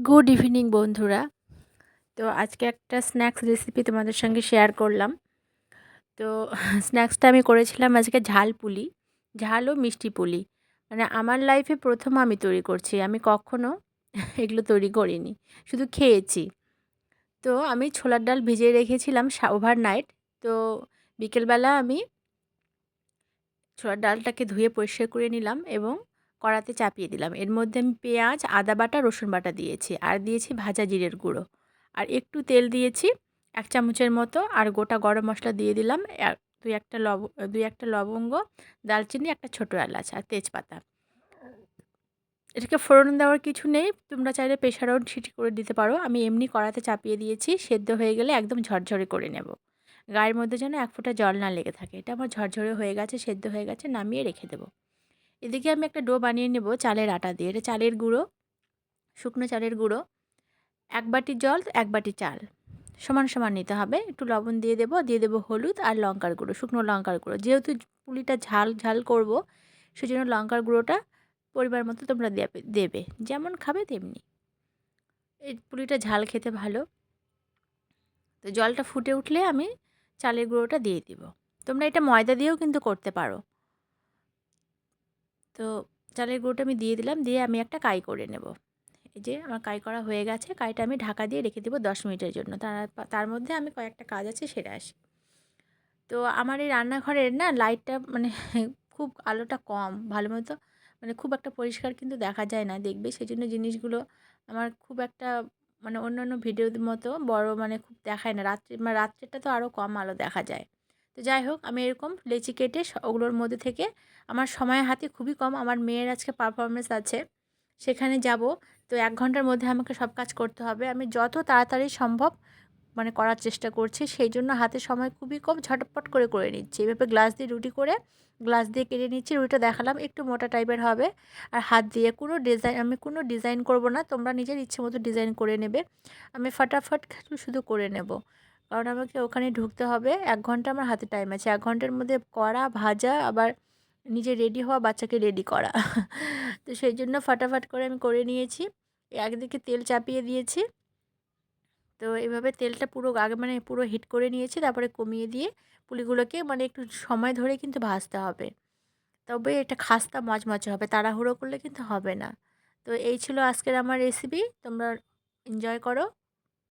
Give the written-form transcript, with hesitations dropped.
Good evening বন্ধুরা। তো আজকে একটা স্ন্যাক্স রেসিপি তোমাদের সঙ্গে শেয়ার করলাম। তো স্ন্যাক্সটা আমি করেছিলাম আজকে ঝাল পুলি, ঝাল ও মিষ্টি পুলি। মানে আমার লাইফে প্রথম আমি তৈরি করছি। আমি কখনো এগুলো তৈরি করিনি, শুধু খেয়েছি। তো আমি ছোলার ডাল ভিজিয়ে রেখেছিলাম ওভারনাইট। তো বিকেলবেলা আমি ছোলার ডালটাকে ধুয়ে পরিষ্কার করে নিলাম এবং কড়াতে চাপিয়ে দিলাম। এর মধ্যে আমি পেঁয়াজ, আদা বাটা, রসুন বাটা দিয়েছি, আর দিয়েছি ভাজা জিরের গুঁড়ো, আর একটু তেল দিয়েছি 1 চামচের মতো, আর গোটা গরম মশলা দিয়ে দিলাম, দুই একটা লবঙ্গ, দারচিনি, একটা ছোটো এলাচ আর তেজপাতা। এটাকে ফোড়ন দেওয়ার কিছু নেই, তোমরা চাইলে প্রেসারেও সিটি করে দিতে পারো। আমি এমনি কড়াতে চাপিয়ে দিয়েছি, সেদ্ধ হয়ে গেলে একদম ঝরঝরে করে নেব। গায়ের মধ্যে যেন এক ফোঁটা জল না লেগে থাকে। এটা আমার ঝরঝরে হয়ে গেছে, সেদ্ধ হয়ে গেছে, নামিয়ে রেখে দেবো। এদিকে আমি একটা ডো বানিয়ে নেব চালের আটা দিয়ে। এটা চালের গুঁড়ো, শুকনো চালের গুঁড়ো, 1 বাটি জল, 1 বাটি চাল, সমান সমান নিতে হবে। একটু লবণ দিয়ে দেবো হলুদ আর লঙ্কার গুঁড়ো, শুকনো লঙ্কার গুঁড়ো। যেহেতু পুলিটা ঝাল ঝাল করব, সেজন্য লঙ্কার গুঁড়োটা পরিমাণ মতো তোমরা দেবে, যেমন খাবে তেমনি। এই পুলিটা ঝাল খেতে ভালো। তো জলটা ফুটে উঠলে আমি চালের গুঁড়োটা দিয়ে দিব। তোমরা এটা ময়দা দিয়েও কিন্তু করতে পারো। তো চালের গুঁড়োটা আমি দিয়ে দিলাম, দিয়ে আমি একটা কাই করে নেব। এই যে আমার কাই করা হয়ে গেছে, কাইটা আমি ঢাকা দিয়ে রেখে দেবো 10 মিনিটের জন্য। তার মধ্যে আমি কয়েকটা কাজ আছে সেরে আসি। তো আমার এই রান্নাঘরের না লাইটটা মানে খুব আলোটা কম, ভালো মতো মানে খুব একটা পরিষ্কার কিন্তু দেখা যায় না, দেখবে। সেজন্য জিনিসগুলো আমার খুব একটা মানে অন্যান্য ভিডিওর মতো বড় মানে খুব দেখায় না। রাত্রেরটা তো আরও কম আলো দেখা যায়। তো যাই হোক, আমি এরকম লেচি কেটে ওগুলোর মধ্যে থেকে, আমার সময় হাতে খুবই কম, আমার মেয়ের আজকে পারফরমেন্স আছে, সেখানে যাব। তো 1 ঘন্টার মধ্যে আমাকে সব কাজ করতে হবে। আমি যত তাড়াতাড়ি সম্ভব মানে করার চেষ্টা করছি, সেই জন্য হাতে সময় খুবই কম, ঝটপট করে নিচ্ছি। এভাবে গ্লাস দিয়ে রুটি করে গ্লাস দিয়ে কেটে নিচ্ছি। রুটিটা দেখালাম একটু মোটা টাইপের হবে। আর হাত দিয়ে আমি কোনো ডিজাইন করব না, তোমরা নিজের ইচ্ছে মতো ডিজাইন করে নেবে। আমি ফটাফট শুধু করে নেব, কারণ আমাকে ওখানে ঢুকতে হবে। 1 ঘন্টা আমার হাতে টাইম আছে। 1 ঘন্টার মধ্যে করা, ভাজা, আবার নিজে রেডি হওয়া, বাচ্চাকে রেডি করা। তো সেই জন্য ফটাফট করে আমি করে নিয়েছি। একদিকে তেল চাপিয়ে দিয়েছি। তো এভাবে তেলটা পুরো আগে মানে পুরো হিট করে নিয়েছি, তারপরে কমিয়ে দিয়ে পুলিগুলোকে মানে একটু সময় ধরে কিন্তু ভাজতে হবে, তবে এটা খাস্তা মচমচে হবে। তাড়াহুড়ো করলে কিন্তু হবে না। তো এই ছিল আজকের আমার রেসিপি, তোমরা এনজয় করো।